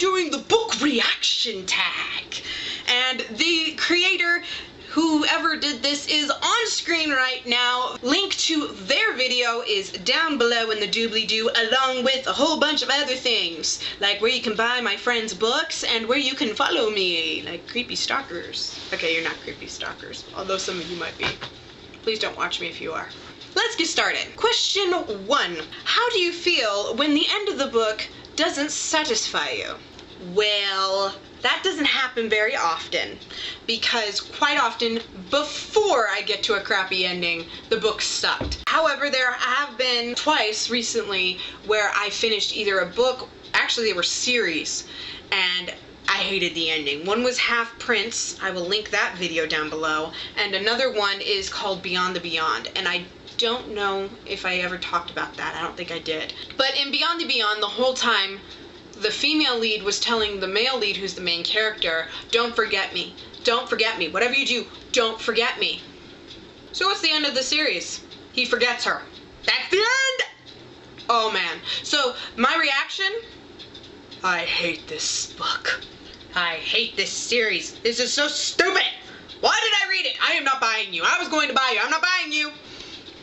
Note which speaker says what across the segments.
Speaker 1: doing the book reaction tag. And the creator, whoever did this, is on screen right now. Link to their video is down below in the doobly-doo, along with a whole bunch of other things, like where you can buy my friend's books and where you can follow me, like creepy stalkers. Okay, you're not creepy stalkers, although some of you might be. Please don't watch me if you are. Let's get started. Question 1. How do you feel when the end of the book doesn't satisfy you? Well, that doesn't happen very often, because quite often before I get to a crappy ending, the book sucked. However, there have been twice recently where I finished either a book, actually they were series, and I hated the ending. One was Half Prince, I will link that video down below, and another one is called Beyond the Beyond, and I don't know if I ever talked about that. I don't think I did. But in Beyond the Beyond, the whole time, the female lead was telling the male lead, who's the main character, don't forget me. Don't forget me. Whatever you do, don't forget me. So what's the end of the series? He forgets her. That's the end! Oh man. So my reaction? I hate this book. I hate this series. This is so stupid. Why did I read it? I am not buying you. I was going to buy you. I'm not buying you.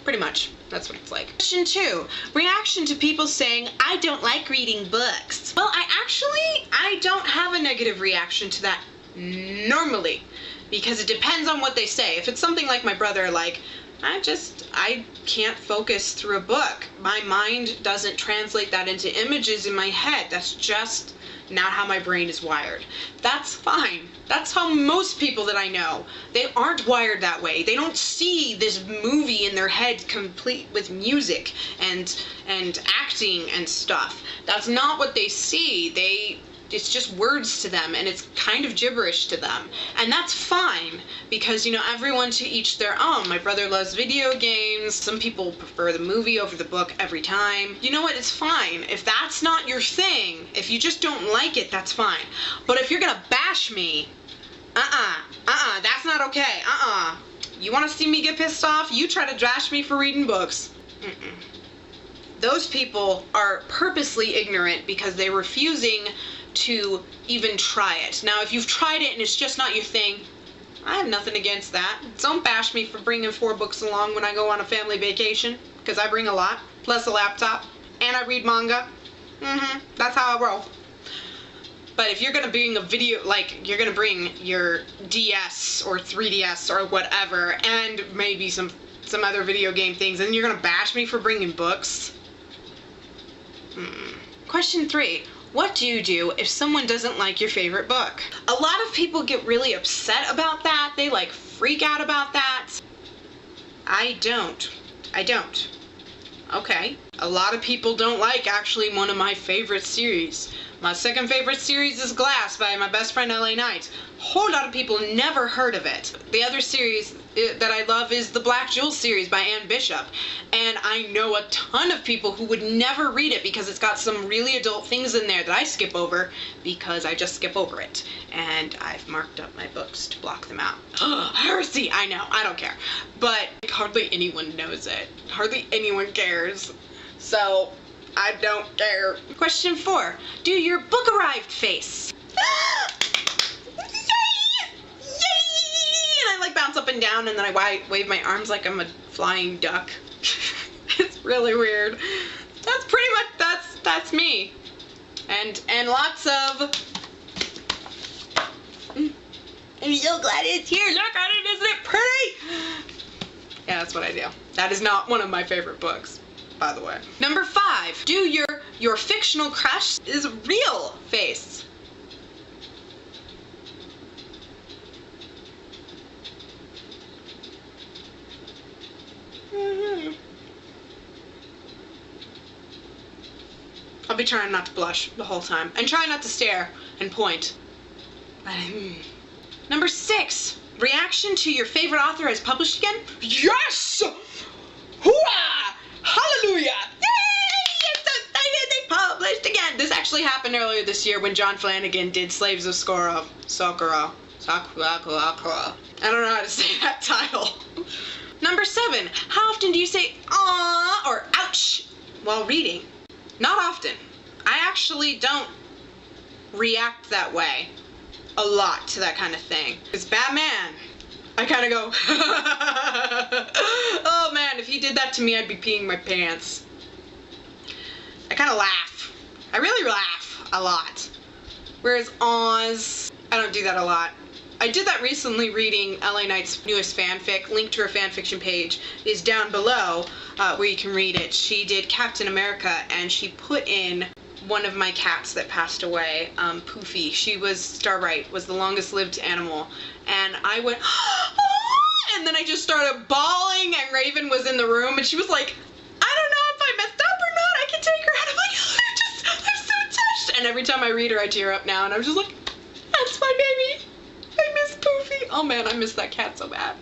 Speaker 1: Pretty much. That's what it's like. Question 2. Reaction to people saying, I don't like reading books. Well, I don't have a negative reaction to that normally, because it depends on what they say. If it's something like my brother, like, I can't focus through a book. My mind doesn't translate that into images in my head. That's just not how my brain is wired. That's fine. That's how most people that I know, they aren't wired that way. They don't see this movie in their head complete with music and acting and stuff. That's not what they see. It's just words to them, and it's kind of gibberish to them. And that's fine, because, you know, everyone to each their own. My brother loves video games. Some people prefer the movie over the book every time. You know what? It's fine. If that's not your thing, if you just don't like it, that's fine. But if you're gonna bash me, that's not okay. You wanna see me get pissed off? You try to bash me for reading books. Those people are purposely ignorant because they're refusing to even try it. Now, if you've tried it and it's just not your thing, I have nothing against that. Don't bash me for bringing 4 books along when I go on a family vacation, because I bring a lot, plus a laptop, and I read manga. That's how I roll. But if you're gonna bring a video, like, you're gonna bring your DS or 3DS or whatever, and maybe some other video game things, and you're gonna bash me for bringing books? Question 3. What do you do if someone doesn't like your favorite book? A lot of people get really upset about that. They like freak out about that. I don't. Okay. A lot of people don't like actually one of my favorite series. My second favorite series is Glass by my best friend LA Knight. A whole lot of people never heard of it. The other series that I love is the Black Jewel series by Anne Bishop. And I know a ton of people who would never read it because it's got some really adult things in there that I skip over because I just skip over it. And I've marked up my books to block them out. Heresy! I know, I don't care. But hardly anyone knows it. Hardly anyone cares. So, I don't care. Question 4. Do your book arrived face. And I like bounce up and down, and then I wave my arms like I'm a flying duck. It's really weird. That's pretty much, that's me. And lots of, I'm so glad it's here. Look at it, isn't it pretty? Yeah, that's what I do. That is not one of my favorite books, by the way. Number 5. Do your fictional crush is real face. I'll be trying not to blush the whole time, and try not to stare and point. Number 6. Reaction to your favorite author as published again? Yes! Hooah! Hallelujah! Yay! I'm so excited they published again! This actually happened earlier this year when John Flanagan did Slaves of Sakura. I don't know how to say that title. Number 7. How often do you say "aww" or "ouch" while reading? Not often. I actually don't react that way a lot to that kind of thing. Because Batman, I kind of go, oh man, if he did that to me, I'd be peeing my pants. I kind of laugh. I really laugh a lot. Whereas Oz, I don't do that a lot. I did that recently reading LA Knight's newest fanfic. Link to her fanfiction page is down below where you can read it. She did Captain America and she put in one of my cats that passed away, Poofy. She was, Starbright, was the longest lived animal. And I went, and then I just started bawling and Raven was in the room and she was like, I don't know if I messed up or not, I can take her out. I'm like, I'm so touched. And every time I read her, I tear up now and I'm just like, that's my baby. I miss Poofy. Oh man, I miss that cat so bad.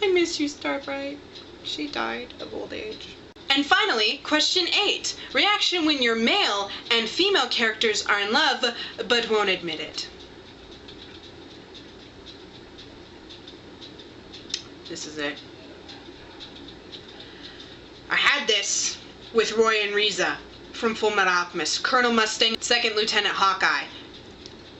Speaker 1: I miss you, Starbright. She died of old age. And finally, question 8. Reaction when your male and female characters are in love but won't admit it. This is it. I had this with Roy and Riza from Fullmetal Alchemist. Colonel Mustang, 2nd Lieutenant Hawkeye.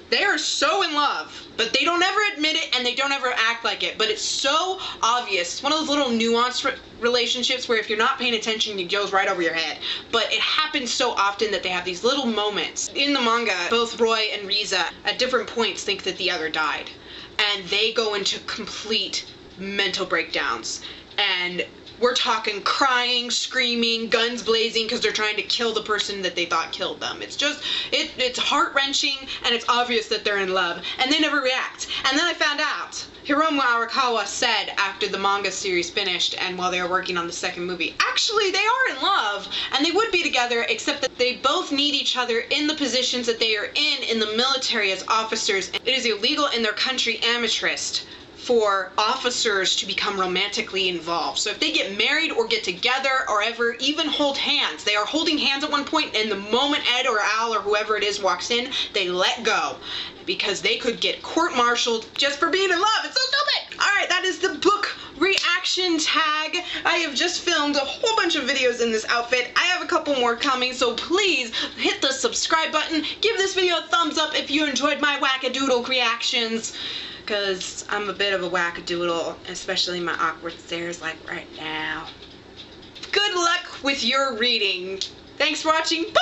Speaker 1: They are so in love, but they don't ever admit it and they don't ever act like it. But it's so obvious. It's one of those little nuanced relationships where if you're not paying attention, it goes right over your head. But it happens so often that they have these little moments. In the manga, both Roy and Riza at different points think that the other died. And they go into complete mental breakdowns. And we're talking crying, screaming, guns blazing because they're trying to kill the person that they thought killed them. It's just, it's heart-wrenching and it's obvious that they're in love and they never react. And then I found out, Hiromu Arakawa said after the manga series finished and while they were working on the 2nd movie, actually they are in love and they would be together except that they both need each other in the positions that they are in the military as officers. It is illegal in their country, amateurist, for officers to become romantically involved. So if they get married or get together or ever even hold hands, they are holding hands at one point and the moment Ed or Al or whoever it is walks in, they let go because they could get court-martialed just for being in love. It's so stupid. All right, that is the book reaction tag. I have just filmed a whole bunch of videos in this outfit. I have a couple more coming, so please hit the subscribe button. Give this video a thumbs up if you enjoyed my wackadoodle reactions. Because I'm a bit of a wackadoodle, especially my awkward stares like right now. Good luck with your reading. Thanks for watching. Bye!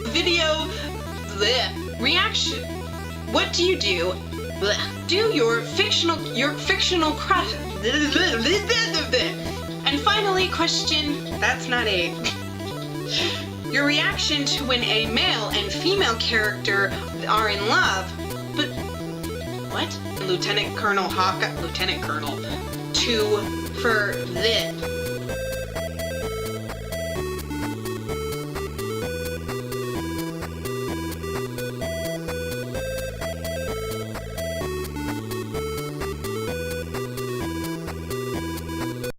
Speaker 1: Video reaction. What do you do? Do your fictional crush. And finally, question, that's not 8. Your reaction to when a male and female character are in love, but what? Lieutenant Colonel Hawkeye, Lieutenant Colonel, for this.